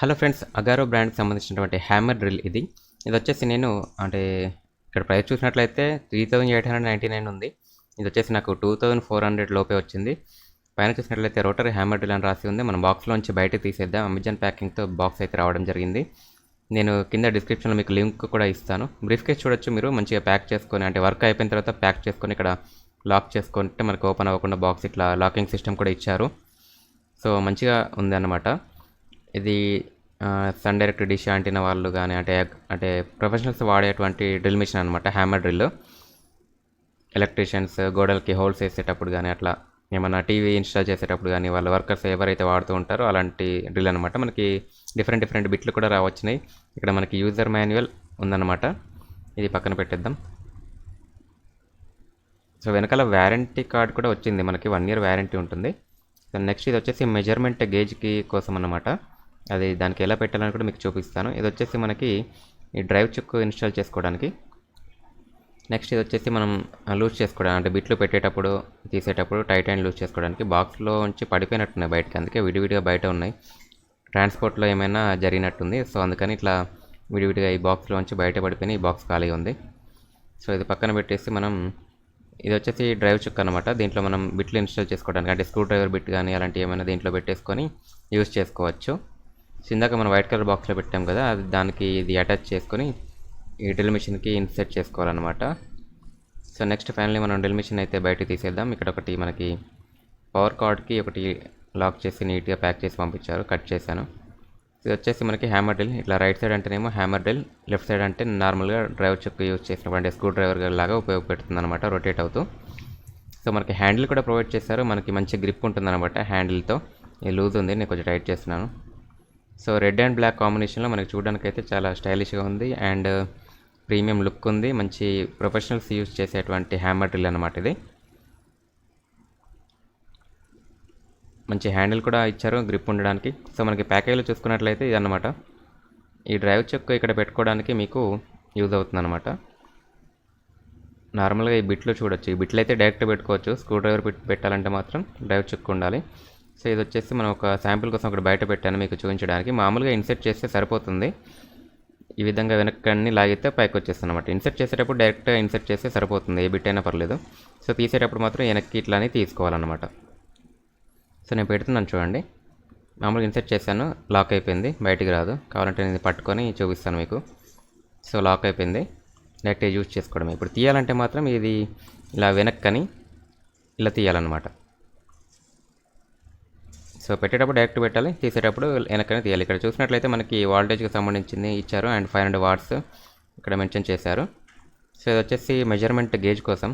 Hello friends, Agaro బ్రాండ్కి సంబంధించినటువంటి hammer drill ఇది వచ్చేసి నేను అంటే ఇక్కడ ప్రైస్ చూసినట్లయితే 3899 ఉంది. ఇది వచ్చేసి నాకు 2400 లోపే వచ్చింది. పైన చూసినట్లయితే రోటరీ హ్యామర్ డ్రిల్ అని రాసి ఉంది. మనం బాక్స్లోంచి బయటకు తీసేద్దాం. అమెజాన్ ప్యాకింగ్తో బాక్స్ అయితే రావడం జరిగింది. నేను కింద డిస్క్రిప్షన్లో మీకు లింక్ కూడా ఇస్తాను. బ్రీఫ్ కేస్ చూడొచ్చు మీరు. మంచిగా ప్యాక్ చేసుకొని అంటే వర్క్ అయిపోయిన తర్వాత ప్యాక్ చేసుకొని ఇక్కడ లాక్ చేసుకుంటే మనకు ఓపెన్ అవ్వకుండా బాక్స్ ఇట్లా లాకింగ్ సిస్టమ్ కూడా ఇచ్చారు. సో మంచిగా ఉంది అన్నమాట. ఇది సన్ డైరెక్ట్ డిష్ యాంటీనా వాళ్ళు కానీ అంటే ప్రొఫెషనల్స్ వాడేటువంటి డ్రిల్ మిషన్ అనమాట. హ్యామర్ డ్రిల్ ఎలక్ట్రీషియన్స్ గోడలకి హోల్స్ వేసేటప్పుడు కానీ అట్లా ఏమన్నా టీవీ ఇన్స్టాల్ చేసేటప్పుడు కానీ వాళ్ళ వర్కర్స్ ఎవరైతే వాడుతూ ఉంటారో అలాంటి డ్రిల్ అనమాట. మనకి డిఫరెంట్ బిట్లు కూడా రావచ్చినాయి. ఇక్కడ మనకి యూజర్ మాన్యువల్ ఉందన్నమాట. ఇది పక్కన పెట్టేద్దాం. సో వెనకాల వ్యారంటీ కార్డ్ కూడా వచ్చింది. మనకి 1 year వ్యారంటీ ఉంటుంది. నెక్స్ట్ ఇది వచ్చేసి మెజర్మెంట్ గేజ్కి కోసం అన్నమాట. అది దానికి ఎలా పెట్టాలని కూడా మీకు చూపిస్తాను. ఇది వచ్చేసి మనకి ఈ డ్రైవ్ చుక్ ఇన్స్టాల్ చేసుకోవడానికి. నెక్స్ట్ ఇది వచ్చేసి మనం లూజ్ చేసుకోవడానికి అంటే బిట్లు పెట్టేటప్పుడు తీసేటప్పుడు టైట్ అండ్ లూజ్ చేసుకోవడానికి. బాక్స్లో ఉంచి పడిపోయినట్టున్నాయి బయటకి, అందుకే విడివిడిగా బయట ఉన్నాయి. ట్రాన్స్పోర్ట్లో ఏమైనా జరిగినట్టుంది. సో అందుకని ఇట్లా విడివిడిగా ఈ బాక్స్లో ఉంచి బయట పడిపోయిన ఈ బాక్స్ ఖాళీ ఉంది. సో ఇది పక్కన పెట్టేసి మనం ఇది వచ్చేసి డ్రైవ్ చుక్ అనమాట. దీంట్లో మనం బిట్లు ఇన్స్టాల్ చేసుకోవడానికి అంటే స్క్రూ డ్రైవర్ బిట్ కానీ అలాంటివి ఏమైనా దీంట్లో పెట్టేసుకొని యూజ్ చేసుకోవచ్చు. ఇందాక మనం వైట్ కలర్ బాక్స్లో పెట్టాం కదా, అది దానికి ఇది అటాచ్ చేసుకొని ఈ డ్రిల్ మిషన్కి ఇన్సెట్ చేసుకోవాలన్నమాట. సో నెక్స్ట్ ఫైనల్లీ మనం డ్రిల్ మిషన్ అయితే బయటకు తీసేద్దాం. ఇక్కడ ఒకటి మనకి పవర్ కార్డ్కి ఒకటి లాక్ చేసి నీట్గా ప్యాక్ చేసి పంపించారు. కట్ చేశాను. ఇది వచ్చేసి మనకి హ్యామర్ డ్రిల్. ఇట్లా రైట్ సైడ్ అంటేనేమో హ్యామర్ డ్రిల్, లెఫ్ట్ సైడ్ అంటే నార్మల్గా డ్రైవ్ చుక్ యూజ్ చేసినటువంటి స్క్రూ డ్రైవర్ లాగా ఉపయోగపెడుతుంది అనమాట, రొటేట్ అవుతూ. సో మనకి హ్యాండిల్ కూడా ప్రొవైడ్ చేశారు. మనకి మంచి గ్రిప్ ఉంటుందన్నమాట హ్యాండిల్తో. ఇది లూజ్ ఉంది, నేను కొంచెం టైట్ చేస్తున్నాను. సో రెడ్ అండ్ బ్లాక్ కాంబినేషన్లో మనకి చూడడానికి అయితే చాలా స్టైలిష్గా ఉంది అండ్ ప్రీమియం లుక్ ఉంది. మంచి ప్రొఫెషనల్స్ యూజ్ చేసేటువంటి హ్యామర్ డ్రిల్ అనమాట ఇది. మంచి హ్యాండిల్ కూడా ఇచ్చారు గ్రిప్ ఉండడానికి. సో మనకి ప్యాకేజీలో చూసుకున్నట్లయితే ఇదన్నమాట. ఈ డ్రైవ్ చుక్ ఇక్కడ పెట్టుకోవడానికి మీకు యూజ్ అవుతుంది అనమాట. నార్మల్గా ఈ బిట్లు చూడొచ్చు. ఈ బిట్లు అయితే డైరెక్ట్ పెట్టుకోవచ్చు. స్క్రూ డ్రైవర్ పెట్టాలంటే మాత్రం డ్రైవ్ చుక్ ఉండాలి. సో ఇది వచ్చేసి మనం ఒక శాంపిల్ కోసం అక్కడ బయట పెట్టాను మీకు చూపించడానికి. మామూలుగా ఇన్సెట్ చేస్తే సరిపోతుంది. ఈ విధంగా వెనక్కన్ని లాగితే పైకి వచ్చేస్తుంది అనమాట. ఇన్సెట్ చేసేటప్పుడు డైరెక్ట్గా ఇన్సెట్ చేస్తే సరిపోతుంది, ఏ బిట్ అయినా పర్లేదు. సో తీసేటప్పుడు మాత్రం వెనక్కి ఇట్లానే తీసుకోవాలన్నమాట. సో నేను పెడుతున్నాను చూడండి. మామూలుగా ఇన్సెట్ చేశాను, లాక్ అయిపోయింది, బయటికి రాదు. కావాలంటే నేను పట్టుకొని చూపిస్తాను మీకు. సో లాక్ అయిపోయింది, డైరెక్ట్ యూజ్ చేసుకోవడమే. ఇప్పుడు తీయాలంటే మాత్రం ఇది ఇలా వెనక్కని ఇలా తీయాలన్నమాట. సో పెట్టేటప్పుడు డైరెక్ట్ పెట్టాలి, తీసేటప్పుడు వెనక్కనే తీయాలి. ఇక్కడ చూసినట్లయితే మనకి వాల్టేజ్కి సంబంధించింది ఇచ్చారు అండ్ 500 watts ఇక్కడ మెన్షన్ చేశారు. సో ఇది వచ్చేసి మెజర్మెంట్ గేజ్ కోసం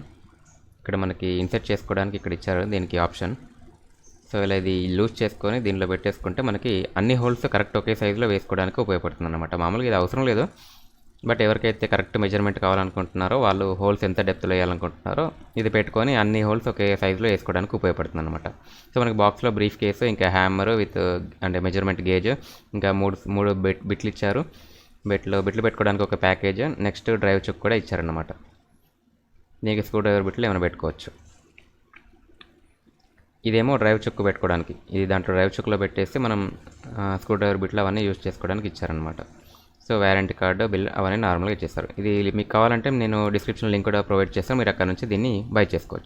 ఇక్కడ మనకి ఇన్సెట్ చేసుకోవడానికి ఇక్కడ ఇచ్చారు దీనికి ఆప్షన్. సో ఇలా ఇది లూజ్ చేసుకొని దీనిలో పెట్టేసుకుంటే మనకి అన్ని హోల్స్ కరెక్ట్ ఒకే సైజులో వేసుకోవడానికి ఉపయోగపడుతుంది అనమాట. మామూలుగా ఇది అవసరం లేదు, బట్ ఎవరికైతే కరెక్ట్ మెజర్మెంట్ కావాలనుకుంటున్నారో వాళ్ళు హోల్స్ ఎంత డెప్త్లో వేయాలనుకుంటున్నారో ఇది పెట్టుకొని అన్ని హోల్స్ ఒకే సైజులో వేసుకోవడానికి ఉపయోగపడుతుంది అనమాట. సో మనకి బాక్స్లో బ్రీఫ్ కేసు, ఇంకా హ్యామర్ విత్ అంటే మెజర్మెంట్ గేజ్, ఇంకా మూడు బిట్లు ఇచ్చారు. బిట్లు పెట్టుకోవడానికి ఒక ప్యాకేజ్, నెక్స్ట్ డ్రైవ్ చుక్ కూడా ఇచ్చారనమాట. దీనికి స్క్రూ డ్రైవర్ బిట్లు ఏమైనా పెట్టుకోవచ్చు. ఇదేమో డ్రైవ్ చుక్ పెట్టుకోవడానికి. ఇది దాంట్లో డ్రైవ్ చుక్లో పెట్టేసి మనం స్క్రూ డ్రైవర్ బిట్లు అవన్నీ యూజ్ చేసుకోవడానికి ఇచ్చారనమాట. సో వ్యారంటీ కార్డు, బిల్ అవన్నీ నార్మల్గా ఇచ్చేస్తారు. ఇది మీకు కావాలంటే నేను డిస్క్రిప్షన్ లింక్ కూడా ప్రొవైడ్ చేస్తాను. మీరు అక్కడ నుంచి దీన్ని బై చేసుకోవచ్చు.